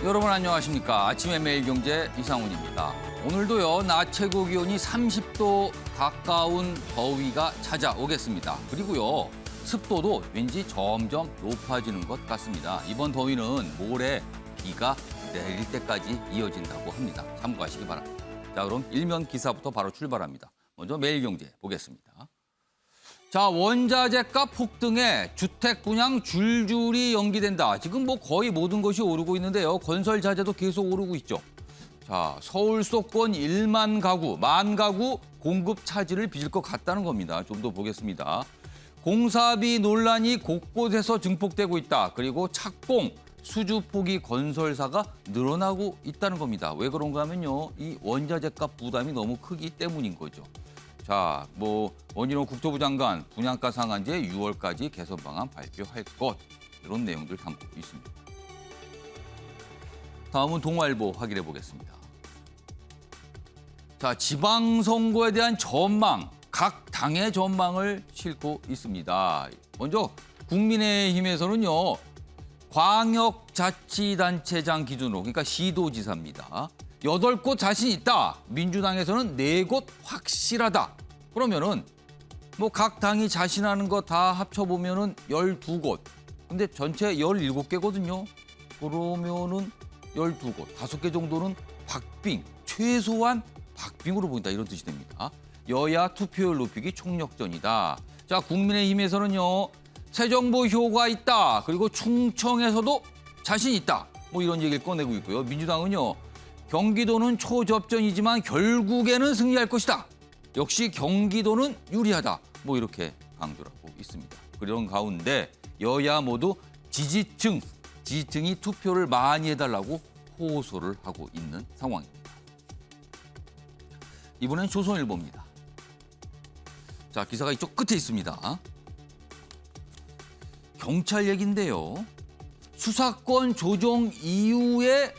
여러분 안녕하십니까. 아침의 매일경제 이상훈입니다. 오늘도요, 낮 최고 기온이 30도 가까운 더위가 찾아오겠습니다. 그리고요, 습도도 왠지 점점 높아지는 것 같습니다. 이번 더위는 모레 비가 내릴 때까지 이어진다고 합니다. 참고하시기 바랍니다. 자, 그럼 일면 기사부터 바로 출발합니다. 먼저 매일경제 보겠습니다. 자, 원자재값 폭등에 주택 분양 줄줄이 연기된다. 지금 뭐 거의 모든 것이 오르고 있는데요. 건설 자재도 계속 오르고 있죠. 자, 서울 수도권 1만 가구, 만 가구 공급 차질을 빚을 것 같다는 겁니다. 좀 더 보겠습니다. 공사비 논란이 곳곳에서 증폭되고 있다. 그리고 착공, 수주 포기 건설사가 늘어나고 있다는 겁니다. 왜 그런가 하면요, 이 원자재값 부담이 너무 크기 때문인 거죠. 자, 원희룡 국토부 장관 분양가 상한제 6월까지 개선 방안 발표할 것, 이런 내용들 담고 있습니다. 다음은 동아일보 확인해 보겠습니다. 자, 지방선거에 대한 전망, 각 당의 전망을 싣고 있습니다. 먼저 국민의힘에서는요, 광역자치단체장 기준으로, 그러니까 시도지사입니다. 8곳 자신 있다. 민주당에서는 4곳 확실하다. 그러면은 각 당이 자신하는 거 다 합쳐보면은 12곳. 근데 전체 17개거든요. 그러면은 12곳, 5개 정도는 박빙, 최소한 박빙으로 보인다, 이런 뜻이 됩니다. 여야 투표율 높이기 총력전이다. 자, 국민의힘에서는요, 새 정부 효과 있다. 그리고 충청에서도 자신 있다. 이런 얘기를 꺼내고 있고요. 민주당은요, 경기도는 초접전이지만 결국에는 승리할 것이다. 역시 경기도는 유리하다. 이렇게 강조를 하고 있습니다. 그런 가운데 여야 모두 지지층이 투표를 많이 해달라고 호소를 하고 있는 상황입니다. 이번엔 조선일보입니다. 자, 기사가 이쪽 끝에 있습니다. 경찰 얘기인데요. 수사권 조정 이후에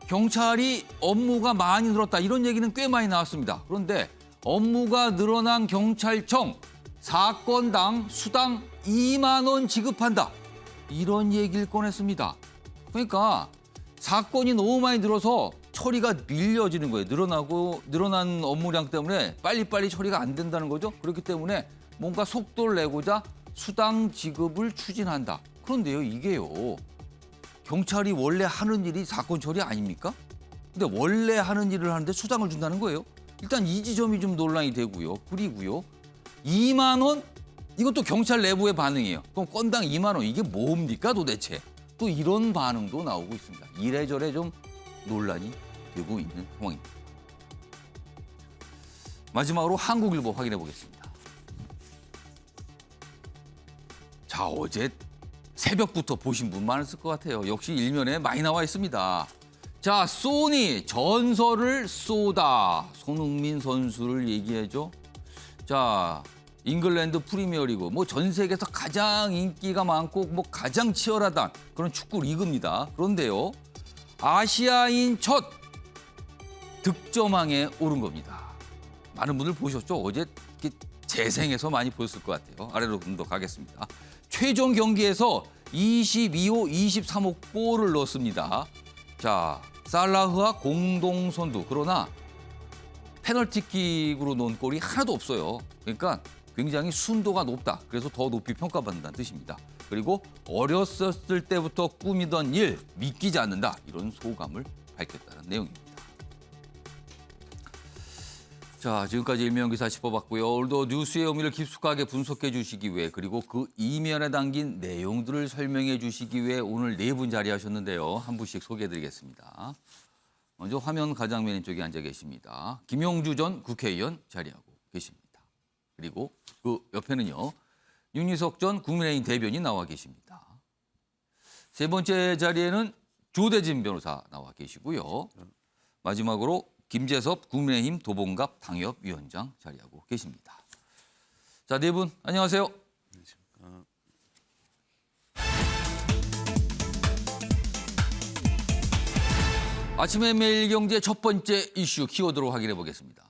경찰이 업무가 많이 늘었다, 이런 얘기는 꽤 많이 나왔습니다. 그런데 업무가 늘어난 경찰청, 사건당 수당 2만 원 지급한다, 이런 얘기를 꺼냈습니다. 그러니까 사건이 너무 많이 늘어서 처리가 밀려지는 거예요. 늘어난 업무량 때문에 빨리빨리 처리가 안 된다는 거죠. 그렇기 때문에 뭔가 속도를 내고자 수당 지급을 추진한다. 그런데요, 이게요, 경찰이 원래 하는 일이 사건 처리 아닙니까? 근데 원래 하는 일을 하는데 수당을 준다는 거예요. 일단 이 지점이 좀 논란이 되고요. 그리고요, 2만 원? 이것도 경찰 내부의 반응이에요. 그럼 건당 2만 원, 이게 뭡니까 도대체? 또 이런 반응도 나오고 있습니다. 이래저래 좀 논란이 되고 있는 상황입니다. 마지막으로 한국일보 확인해 보겠습니다. 자, 어제 새벽부터 보신 분 많았을 것 같아요. 역시 일면에 많이 나와 있습니다. 자, 소니 전설을 쏘다. 손흥민 선수를 얘기하죠. 자, 잉글랜드 프리미어리그, 전 세계에서 가장 인기가 많고 가장 치열하다, 그런 축구 리그입니다. 그런데요, 아시아인 첫 득점왕에 오른 겁니다. 많은 분들 보셨죠? 어제 재생해서 많이 보셨을 것 같아요. 아래로 좀 더 가겠습니다. 최종 경기에서 22호, 23호 골을 넣었습니다. 자, 살라흐와 공동 선두. 그러나 페널티킥으로 넣은 골이 하나도 없어요. 그러니까 굉장히 순도가 높다. 그래서 더 높이 평가받는다는 뜻입니다. 그리고 어렸을 때부터 꾸미던 일 믿기지 않는다, 이런 소감을 밝혔다는 내용입니다. 자, 지금까지 일면기사 짚어봤고요. 오늘도 뉴스의 의미를 깊숙하게 분석해 주시기 위해, 그리고 그 이면에 담긴 내용들을 설명해 주시기 위해 오늘 4분 자리하셨는데요. 한 분씩 소개해드리겠습니다. 먼저 화면 가장 왼쪽에 앉아 계십니다. 김용주 전 국회의원 자리하고 계십니다. 그리고 그 옆에는요, 윤희석 전 국민의힘 대변인 나와 계십니다. 세 번째 자리에는 조대진 변호사 나와 계시고요. 마지막으로 김재섭 국민의힘 도봉갑 당협위원장 자리하고 계십니다. 자, 4분 안녕하세요. 안녕하십니까. 아침의 매일경제 첫 번째 이슈 키워드로 확인해 보겠습니다.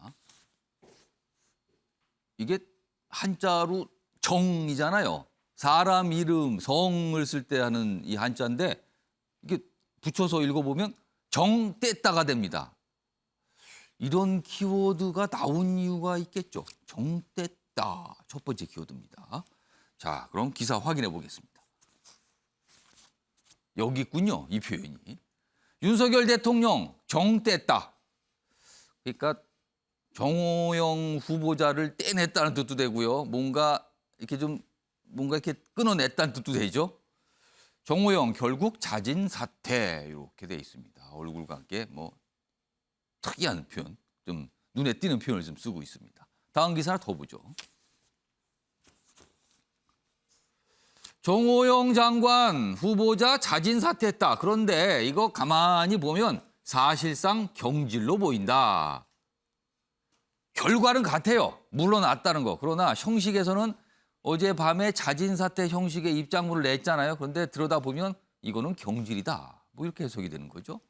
이게 한자로 정이잖아요. 사람 이름, 성을 쓸 때 하는 이 한자인데, 이게 붙여서 읽어보면 정뗐다가 됩니다. 이런 키워드가 나온 이유가 있겠죠. 정뗐다. 첫 번째 키워드입니다. 자, 그럼 기사 확인해 보겠습니다. 여기 있군요. 이 표현이. 윤석열 대통령 정뗐다. 그러니까 정호영 후보자를 떼냈다는 뜻도 되고요. 뭔가 이렇게 끊어냈다는 뜻도 되죠. 정호영 결국 자진 사퇴 이렇게 돼 있습니다. 얼굴과 함께 뭐 특이한 표현, 좀 눈에 띄는 표현을 좀 쓰고 있습니다. 다음 기사 하나 더 보죠. 정호영 장관 후보자 자진 사퇴했다. 그런데 이거 가만히 보면 사실상 경질로 보인다. 결과는 같아요. 물러났다는 거. 그러나 형식에서는 어젯밤에 자진 사퇴 형식의 입장문을 냈잖아요. 그런데 들여다보면 이거는 경질이다. 뭐 이렇게 해석이 되는 거죠.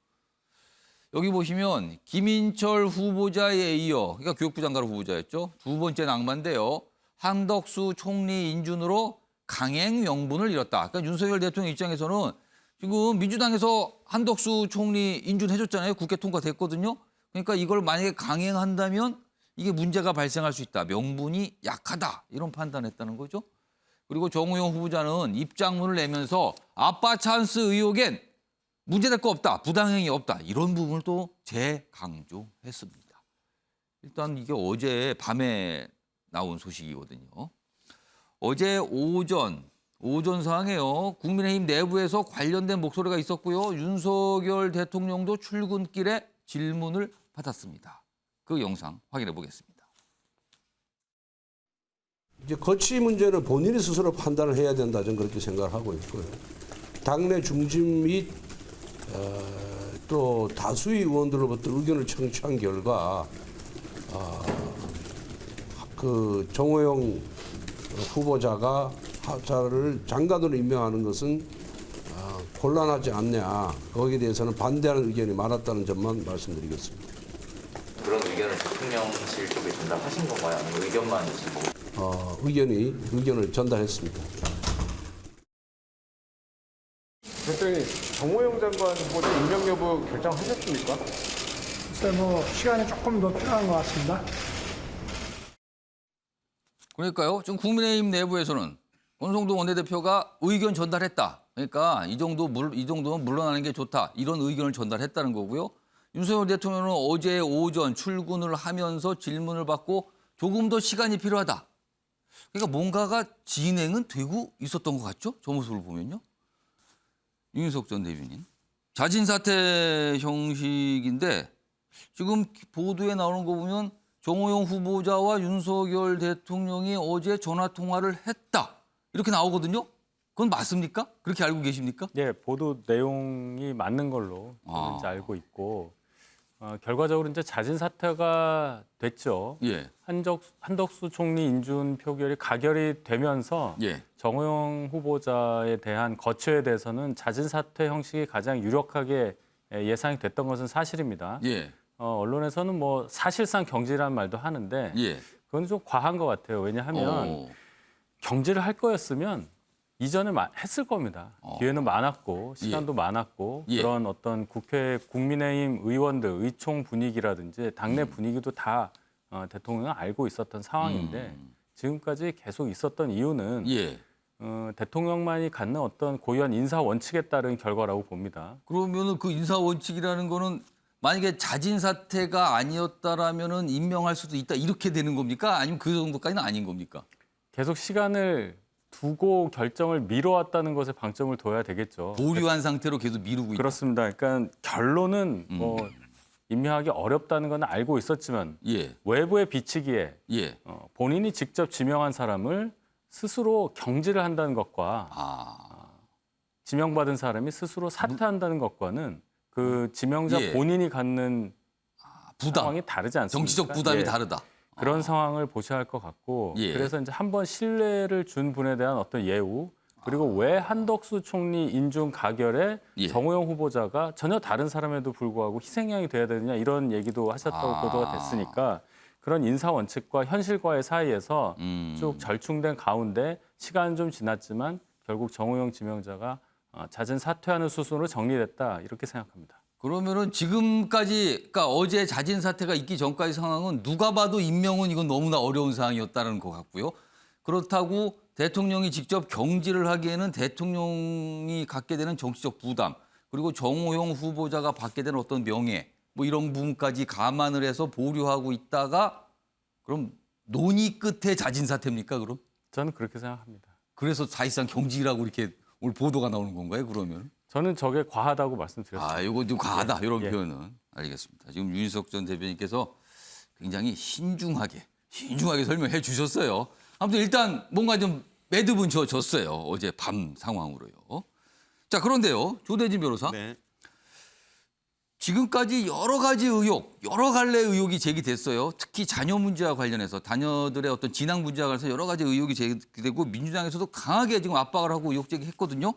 여기 보시면 김인철 후보자에 이어, 그러니까 교육부 장관 후보자였죠. 두 번째 낭만인데요. 한덕수 총리 인준으로 강행 명분을 잃었다. 그러니까 윤석열 대통령 입장에서는 지금 민주당에서 한덕수 총리 인준해줬잖아요. 국회 통과됐거든요. 그러니까 이걸 만약에 강행한다면 이게 문제가 발생할 수 있다. 명분이 약하다. 이런 판단했다는 거죠. 그리고 정호영 후보자는 입장문을 내면서 아빠 찬스 의혹엔 문제될 거 없다. 부당행위 없다. 이런 부분을 또 재강조했습니다. 일단 이게 어제 밤에 나온 소식이거든요. 어제 오전 상황에요. 국민의힘 내부에서 관련된 목소리가 있었고요. 윤석열 대통령도 출근길에 질문을 받았습니다. 그 영상 확인해 보겠습니다. 이제 거치 문제는 본인이 스스로 판단을 해야 된다. 저는 그렇게 생각을 하고 있고요. 당내 중진 및 또 다수의 의원들로부터 의견을 청취한 결과 그 정호영 후보자가 하자를 장관으로 임명하는 것은 곤란하지 않냐. 거기에 대해서는 반대하는 의견이 많았다는 점만 말씀드리겠습니다. 그런 의견을 대통령실 쪽에 전달하신 건가요? 아니면 의견만 지금? 의견을 전달했습니다. 대통령님, 정호영 장관 후보자 임명 여부 결정하셨습니까? 글쎄 시간이 조금 더 필요한 것 같습니다. 그러니까요. 지금 국민의힘 내부에서는 권성동 원내대표가 의견 전달했다. 그러니까 이 정도면 물러나는 게 좋다. 이런 의견을 전달했다는 거고요. 윤석열 대통령은 어제 오전 출근을 하면서 질문을 받고 조금 더 시간이 필요하다. 그러니까 뭔가가 진행은 되고 있었던 것 같죠? 저 모습을 보면요. 윤희석 전 대변인. 자진 사퇴 형식인데 지금 보도에 나오는 거 보면 정호영 후보자와 윤석열 대통령이 어제 전화 통화를 했다. 이렇게 나오거든요. 그건 맞습니까? 그렇게 알고 계십니까? 예, 보도 내용이 맞는 걸로 이제 알고 있고 결과적으로 이제 자진 사퇴가 됐죠. 예. 한덕수 총리 인준 표결이 가결이 되면서 예. 정호영 후보자에 대한 거취에 대해서는 자진 사퇴 형식이 가장 유력하게 예상이 됐던 것은 사실입니다. 예. 언론에서는 뭐 사실상 경질이라는 말도 하는데 예. 그건 좀 과한 것 같아요. 왜냐하면 경질을 할 거였으면 이전에 했을 겁니다. 기회는 많았고 시간도 많았고 예. 그런 어떤 국회 국민의힘 의원들 의총 분위기라든지 당내 분위기도 다 대통령은 알고 있었던 상황인데 지금까지 계속 있었던 이유는 예. 대통령만이 갖는 어떤 고유한 인사 원칙에 따른 결과라고 봅니다. 그러면은 그 인사 원칙이라는 거는 만약에 자진 사퇴가 아니었다라면은 임명할 수도 있다 이렇게 되는 겁니까? 아니면 그 정도까지는 아닌 겁니까? 계속 시간을 두고 결정을 미뤄왔다는 것에 방점을 둬야 되겠죠. 보류한 상태로 계속 미루고 있다. 그렇습니다. 그러니까 결론은 뭐 임명하기 어렵다는 건 알고 있었지만 예. 외부에 비치기에 예. 본인이 직접 지명한 사람을 스스로 경질을 한다는 것과 지명받은 사람이 스스로 사퇴한다는 것과는 그 지명자 예. 본인이 갖는 부담. 상황이 다르지 않습니까? 정치적 부담이 예. 다르다. 그런 상황을 보셔야 할 것 같고 예. 그래서 이제 한번 신뢰를 준 분에 대한 어떤 예우 그리고 왜 한덕수 총리 인준 가결에 예. 정호영 후보자가 전혀 다른 사람에도 불구하고 희생양이 돼야 되느냐 이런 얘기도 하셨다고 보도가 됐으니까 그런 인사 원칙과 현실과의 사이에서 쭉 절충된 가운데 시간은 좀 지났지만 결국 정호영 지명자가 잦은 사퇴하는 수순으로 정리됐다 이렇게 생각합니다. 그러면은 지금까지, 그러니까 어제 자진 사퇴가 있기 전까지 상황은 누가 봐도 임명은 이건 너무나 어려운 상황이었다는 것 같고요. 그렇다고 대통령이 직접 경질을 하기에는 대통령이 갖게 되는 정치적 부담, 그리고 정호영 후보자가 받게 되는 어떤 명예, 뭐 이런 부분까지 감안을 해서 보류하고 있다가 그럼 논의 끝에 자진 사퇴입니까, 그럼? 저는 그렇게 생각합니다. 그래서 사실상 경질이라고 이렇게 오늘 보도가 나오는 건가요, 그러면? 저는 저게 과하다고 말씀드렸습니다. 아, 이거 좀 과하다, 이런 예. 표현은. 알겠습니다. 지금 윤희석 전 대변인께서 굉장히 신중하게 설명해 주셨어요. 아무튼 일단 뭔가 좀 매듭은 줬어요. 어제 밤 상황으로요. 자, 그런데요, 조대진 변호사. 네. 지금까지 여러 가지 의혹, 여러 갈래 의혹이 제기됐어요. 특히 자녀 문제와 관련해서 자녀들의 어떤 진학 문제와 관련해서 여러 가지 의혹이 제기되고 민주당에서도 강하게 지금 압박을 하고 의혹 제기했거든요.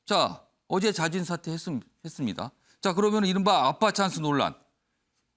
자, 어제 자진 사퇴했습니다. 자, 그러면 이른바 아빠 찬스 논란.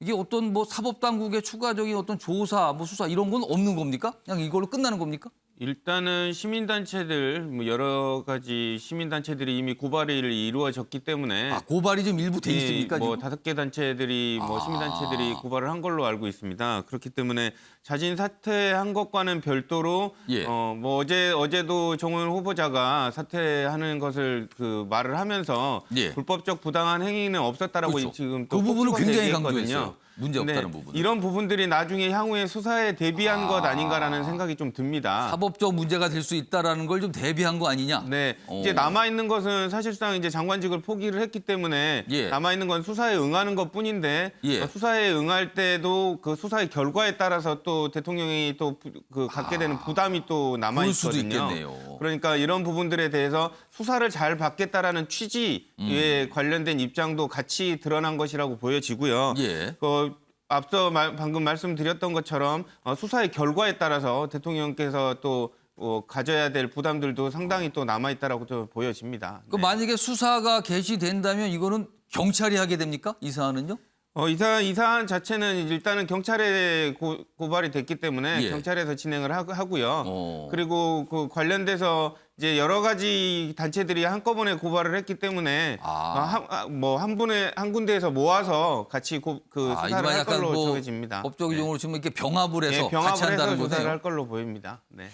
이게 어떤 뭐 사법당국의 추가적인 어떤 조사, 뭐 수사 이런 건 없는 겁니까? 그냥 이걸로 끝나는 겁니까? 일단은 시민단체들 뭐 여러 가지 시민단체들이 이미 고발이 이루어졌기 때문에 아, 고발이 좀 일부 돼 있습니까? 뭐 지금? 5개 단체들이 뭐 시민단체들이 고발을 한 걸로 알고 있습니다. 그렇기 때문에 자진 사퇴한 것과는 별도로 예. 뭐 어제도 정호영 후보자가 사퇴하는 것을 그 말을 하면서 예. 불법적 부당한 행위는 없었다라고 그렇죠. 지금 그 또 부분은 꼭 굉장히 얘기했거든요. 강조했어요. 문제 없다는 네, 부분. 이런 부분들이 나중에 향후에 수사에 대비한 것 아닌가라는 생각이 좀 듭니다. 사법적 문제가 될 수 있다라는 걸 좀 대비한 거 아니냐? 네, 이제 남아 있는 것은 사실상 이제 장관직을 포기를 했기 때문에 예. 남아 있는 건 수사에 응하는 것뿐인데 예. 수사에 응할 때도 그 수사의 결과에 따라서 또 대통령이 또 그 갖게 되는 부담이 또 남아 그럴 수도 있거든요. 있겠네요. 그러니까 이런 부분들에 대해서 수사를 잘 받겠다라는 취지에 관련된 입장도 같이 드러난 것이라고 보여지고요. 예. 앞서 방금 말씀드렸던 것처럼 수사의 결과에 따라서 대통령께서 또 가져야 될 부담들도 상당히 또 남아 있다라고 또 보여집니다. 그 만약에 수사가 개시된다면 이거는 경찰이 하게 됩니까? 이 사안은요? 이 사안 자체는 일단은 경찰에 고발이 됐기 때문에 예. 경찰에서 진행을 하고요. 어. 그리고 그 관련돼서 이제 여러 가지 단체들이 한꺼번에 고발을 했기 때문에 한 군데에서 모아서 같이 이거 수사를 할 약간 걸로 뭐 정해집니다. 법적 용어로 치면 이렇게 병합을 해서 병합을 같이 한다는 해서 수사를 거네요. 할 걸로 보입니다. 네.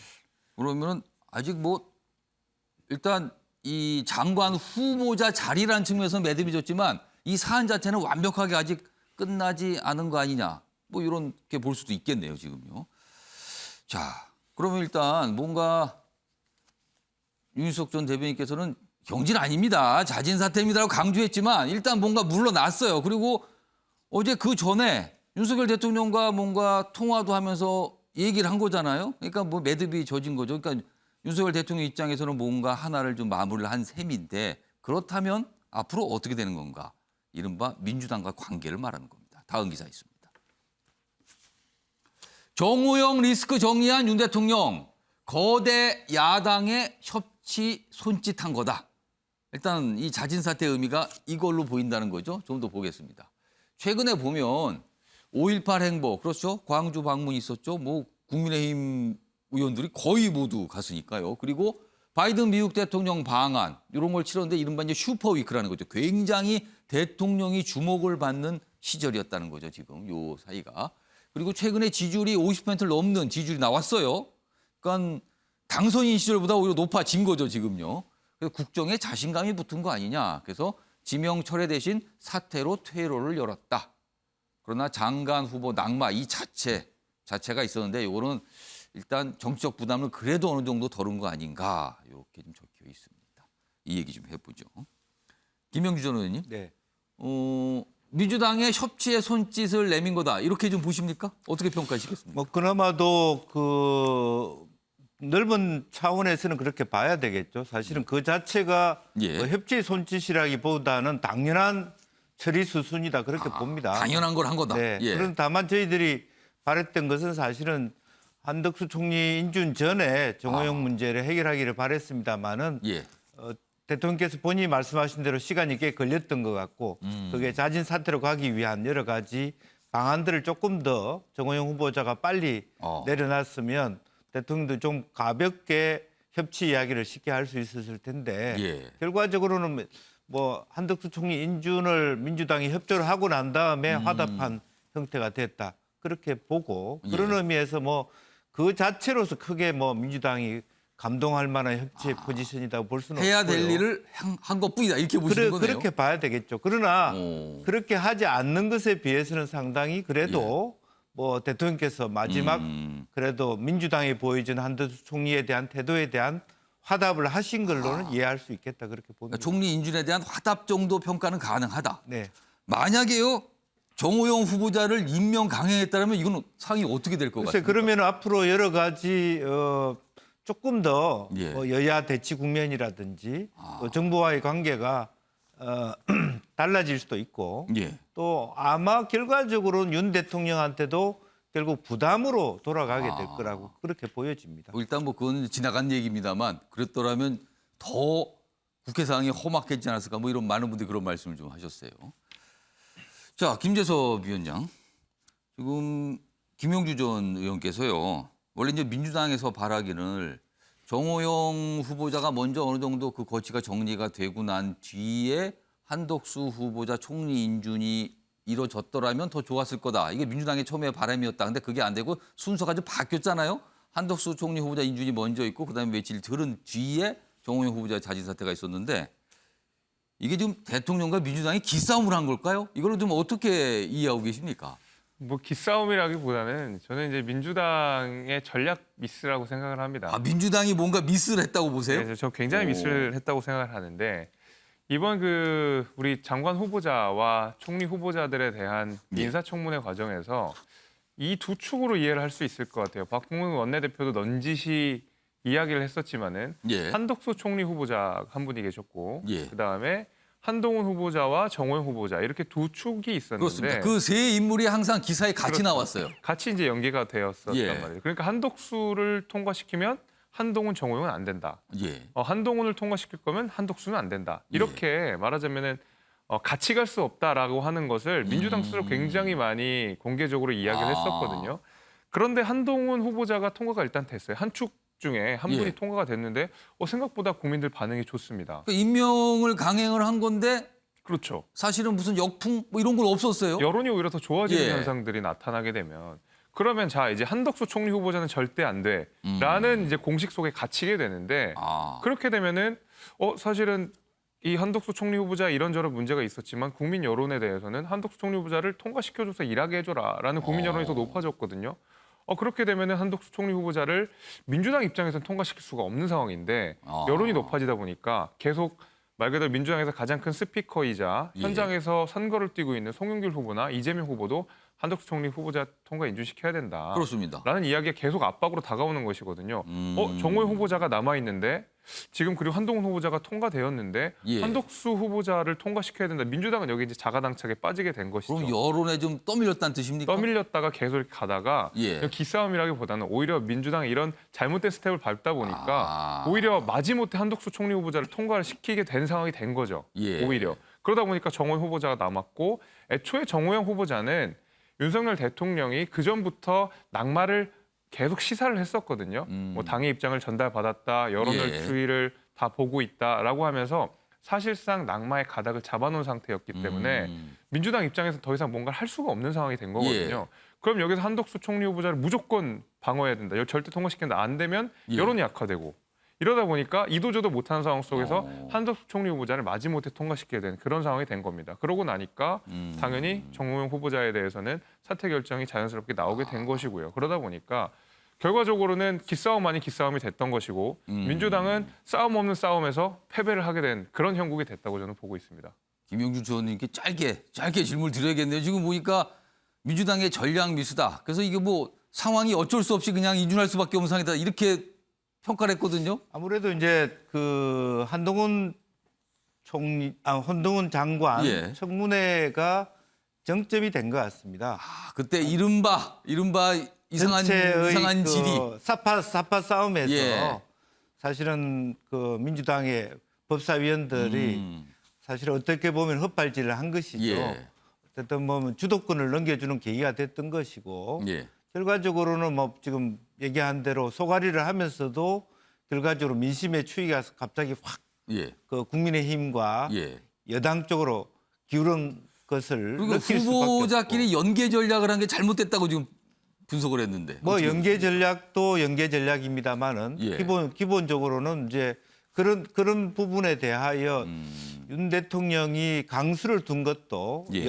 그러면 아직 뭐 일단 이 장관 후보자 자리라는 측면에서 매듭이 졌지만 이 사안 자체는 완벽하게 아직 끝나지 않은 거 아니냐. 뭐 이렇게 볼 수도 있겠네요, 지금요. 자, 그러면 일단 뭔가 윤희석 전 대변인께서는 경질 아닙니다. 자진 사퇴입니다라고 강조했지만 일단 뭔가 물러났어요. 그리고 어제 그 전에 윤석열 대통령과 뭔가 통화도 하면서 얘기를 한 거잖아요. 그러니까 뭐 매듭이 젖은 거죠. 그러니까 윤석열 대통령 입장에서는 뭔가 하나를 좀 마무리를 한 셈인데 그렇다면 앞으로 어떻게 되는 건가? 이른바 민주당과 관계를 말하는 겁니다. 다음 기사 있습니다. 정호영 리스크 정리한 윤 대통령. 거대 야당의 협치 손짓한 거다. 일단 이 자진 사퇴 의미가 이걸로 보인다는 거죠. 좀 더 보겠습니다. 최근에 보면 5.18 행보, 그렇죠. 광주 방문 있었죠. 뭐 국민의힘 의원들이 거의 모두 갔으니까요. 그리고 바이든 미국 대통령 방한 이런 걸 치렀는데 이른바 이제 슈퍼위크라는 거죠. 굉장히 대통령이 주목을 받는 시절이었다는 거죠. 지금 요 사이가. 그리고 최근에 지지율이 50%를 넘는 지지율이 나왔어요. 그러니까 당선인 시절보다 오히려 높아진 거죠. 지금요. 그래서 국정에 자신감이 붙은 거 아니냐. 그래서 지명 철회 대신 사퇴로 퇴로를 열었다. 그러나 장관 후보 낙마 이 자체가 있었는데 이거는 일단 정치적 부담을 그래도 어느 정도 덜은 거 아닌가 이렇게 좀 적혀 있습니다. 이 얘기 좀 해보죠. 김영주 전 의원님. 네. 민주당의 협치의 손짓을 내민 거다 이렇게 좀 보십니까? 어떻게 평가하시겠습니까? 뭐 그나마도 그 넓은 차원에서는 그렇게 봐야 되겠죠. 사실은 그 자체가 예. 뭐 협치 손짓이라기보다는 당연한 처리 수순이다 그렇게 봅니다. 당연한 걸 한 거다. 네. 예. 그런 다만 저희들이 바랬던 것은 사실은 한덕수 총리 인준 전에 정호영 문제를 해결하기를 바랬습니다만은 예. 대통령께서 본인이 말씀하신 대로 시간이 꽤 걸렸던 것 같고 그게 자진 사퇴로 가기 위한 여러 가지 방안들을 조금 더 정호영 후보자가 빨리 내려놨으면 대통령도 좀 가볍게 협치 이야기를 쉽게 할 수 있었을 텐데 예. 결과적으로는 뭐 한덕수 총리 인준을 민주당이 협조를 하고 난 다음에 화답한 형태가 됐다. 그렇게 보고 그런 예. 의미에서 뭐 그 자체로서 크게 뭐 민주당이 감동할 만한 협치의 포지션이라고 볼 수는 해야 없고요. 될 일을 한 것뿐이다 이렇게 보시는 거네요. 그렇게 봐야 되겠죠. 그러나 오. 그렇게 하지 않는 것에 비해서는 상당히 그래도 뭐 대통령께서 마지막 그래도 민주당이 보여준 한덕수 총리에 대한 태도에 대한 화답을 하신 걸로는 이해할 수 있겠다 그렇게 봅니다. 그러니까 총리 인준에 대한 화답 정도 평가는 가능하다. 네. 만약에요 정호영 후보자를 임명 강행했다면 이건 상이 어떻게 될 것 글쎄 같습니까? 그러면 앞으로 여러 가지 조금 더 예. 뭐 여야 대치 국면이라든지 또 정부와의 관계가 달라질 수도 있고 예. 또 아마 결과적으로는 윤 대통령한테도 결국 부담으로 돌아가게 될 거라고 그렇게 보여집니다. 뭐 일단 뭐 그건 지나간 얘기입니다만 그랬더라면 더 국회 상황이 험악했지 않았을까 뭐 이런 많은 분들이 그런 말씀을 좀 하셨어요. 자, 김재섭 위원장. 지금 김용주 전 의원께서요. 원래 이제 민주당에서 바라기를 정호영 후보자가 먼저 어느 정도 그 거치가 정리가 되고 난 뒤에 한덕수 후보자 총리 인준이 이루어졌더라면 더 좋았을 거다. 이게 민주당의 처음에 바람이었다. 근데 그게 안 되고 순서가 좀 바뀌었잖아요. 한덕수 총리 후보자 인준이 먼저 있고 그다음에 며칠 들은 뒤에 정호영 후보자 자진 사퇴가 있었는데 이게 지금 대통령과 민주당이 기싸움을 한 걸까요? 이걸 좀 어떻게 이해하고 계십니까? 뭐 기싸움이라기보다는 저는 이제 민주당의 전략 미스라고 생각을 합니다. 아, 민주당이 뭔가 미스를 했다고 보세요? 네, 저 굉장히 오. 미스를 했다고 생각을 하는데 이번 그 우리 장관 후보자와 총리 후보자들에 대한 예. 인사청문회 과정에서 이 두 축으로 이해를 할 수 있을 것 같아요. 박홍근 원내대표도 넌지시 이야기를 했었지만은 예. 한덕수 총리 후보자 한 분이 계셨고 예. 그다음에 한동훈 후보자와 정호영 후보자 이렇게 두 축이 있었는데 그렇습니다. 그 세 인물이 항상 기사에 같이 그렇죠. 나왔어요. 같이 이제 연계가 되었었단 예. 말이에요. 그러니까 한덕수를 통과시키면 한동훈, 정호영은 안 된다. 예. 한동훈을 통과시킬 거면 한덕수는 안 된다. 이렇게 말하자면은 같이 갈 수 없다라고 하는 것을 민주당 스스로 굉장히 많이 공개적으로 이야기를 했었거든요. 그런데 한동훈 후보자가 통과가 일단 됐어요. 한 축 중에 한 분이 예. 통과가 됐는데 생각보다 국민들 반응이 좋습니다. 그 임명을 강행을 한 건데 그렇죠. 사실은 무슨 역풍 뭐 이런 건 없었어요. 여론이 오히려 더 좋아지는 예. 현상들이 나타나게 되면 그러면 자 이제 한덕수 총리 후보자는 절대 안 돼라는 이제 공식 속에 갇히게 되는데 아. 그렇게 되면은 사실은 이 한덕수 총리 후보자 이런저런 문제가 있었지만 국민 여론에 대해서는 한덕수 총리 후보자를 통과시켜줘서 일하게 해줘라라는 국민 여론이 더 높아졌거든요. 그렇게 되면은 한덕수 총리 후보자를 민주당 입장에서는 통과시킬 수가 없는 상황인데 여론이 높아지다 보니까 계속 말 그대로 민주당에서 가장 큰 스피커이자 예. 현장에서 선거를 뛰고 있는 송영길 후보나 이재명 후보도 한덕수 총리 후보자 통과 인준시켜야 된다. 그렇습니다. 라는 이야기가 계속 압박으로 다가오는 것이거든요. 정호영 후보자가 남아있는데 지금 그리고 한동훈 후보자가 통과되었는데 예. 한덕수 후보자를 통과시켜야 된다. 민주당은 여기 이제 자가당착에 빠지게 된 것이죠. 그럼 여론에 좀 떠밀렸다는 뜻입니까? 떠밀렸다가 계속 이렇게 가다가 예. 기싸움이라기보다는 오히려 민주당이 이런 잘못된 스텝을 밟다 보니까 오히려 마지못해 한덕수 총리 후보자를 통과를 시키게 된 상황이 된 거죠. 예. 오히려. 그러다 보니까 정호영 후보자가 남았고 애초에 정호영 후보자는 윤석열 대통령이 그전부터 낙마를 계속 시사를 했었거든요. 뭐 당의 입장을 전달받았다, 여론을 예. 추이를 다 보고 있다라고 하면서 사실상 낙마의 가닥을 잡아놓은 상태였기 때문에 민주당 입장에서 더 이상 뭔가를 할 수가 없는 상황이 된 거거든요. 그럼 여기서 한덕수 총리 후보자를 무조건 방어해야 된다. 절대 통과시킨다. 안 되면 예. 여론이 약화되고 이러다 보니까 이도저도 못하는 상황 속에서 한덕수 총리 후보자를 마지못해 통과시켜야 되는 그런 상황이 된 겁니다. 그러고 나니까 당연히 정호영 후보자에 대해서는 사퇴 결정이 자연스럽게 나오게 된 것이고요. 그러다 보니까 결과적으로는 기싸움 아닌 기싸움이 됐던 것이고 민주당은 싸움 없는 싸움에서 패배를 하게 된 그런 형국이 됐다고 저는 보고 있습니다. 김용주 의원님께 짧게 질문 드려야겠네요. 지금 보니까 민주당의 전략 미스다. 그래서 이게 뭐 상황이 어쩔 수 없이 그냥 인준할 수밖에 없는 상황이다. 이렇게 평가를 했거든요. 아무래도 이제 그 한동훈 장관 예. 청문회가 정점이 된 것 같습니다. 그때 이른바 이상한 전체의 질이. 사파 싸움에서 예. 사실은 그 민주당의 법사위원들이 사실 어떻게 보면 헛발질을 한 것이죠. 예. 어쨌든 뭐 주도권을 넘겨주는 계기가 됐던 것이고 예. 결과적으로는 뭐 지금 얘기한 대로 소가리를 하면서도 결과적으로 민심의 추이가 갑자기 확 예. 그 국민의힘과 예. 여당 쪽으로 기울은 것을 그리고 느낄 수밖에 후보자끼리 없고. 연계 전략을 한 게 잘못됐다고 지금 분석을 했는데. 뭐 어떻게 연계 전략도 연계 전략입니다만은 예. 기본적으로는 이제 그런 부분에 대하여 윤 대통령이 강수를 둔 것도 예.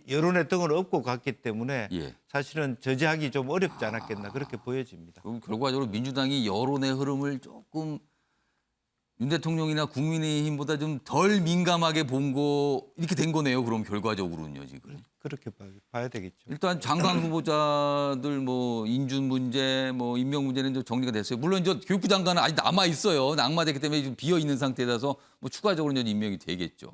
여론의 등을 얻고 갔기 때문에 예. 사실은 저지하기 좀 어렵지 않았겠나 그렇게 보여집니다. 그럼 결과적으로 민주당이 여론의 흐름을 조금 윤 대통령이나 국민의힘보다 좀 덜 민감하게 본 거 이렇게 된 거네요. 그럼 결과적으로는요 지금. 그렇게 봐야 되겠죠. 일단 장관 후보자들 뭐 인준 문제, 뭐 임명 문제는 좀 정리가 됐어요. 물론 이제 교육부 장관은 아직 남아 있어요. 낙마됐기 때문에 좀 비어 있는 상태라서 뭐 추가적으로 이제 임명이 되겠죠.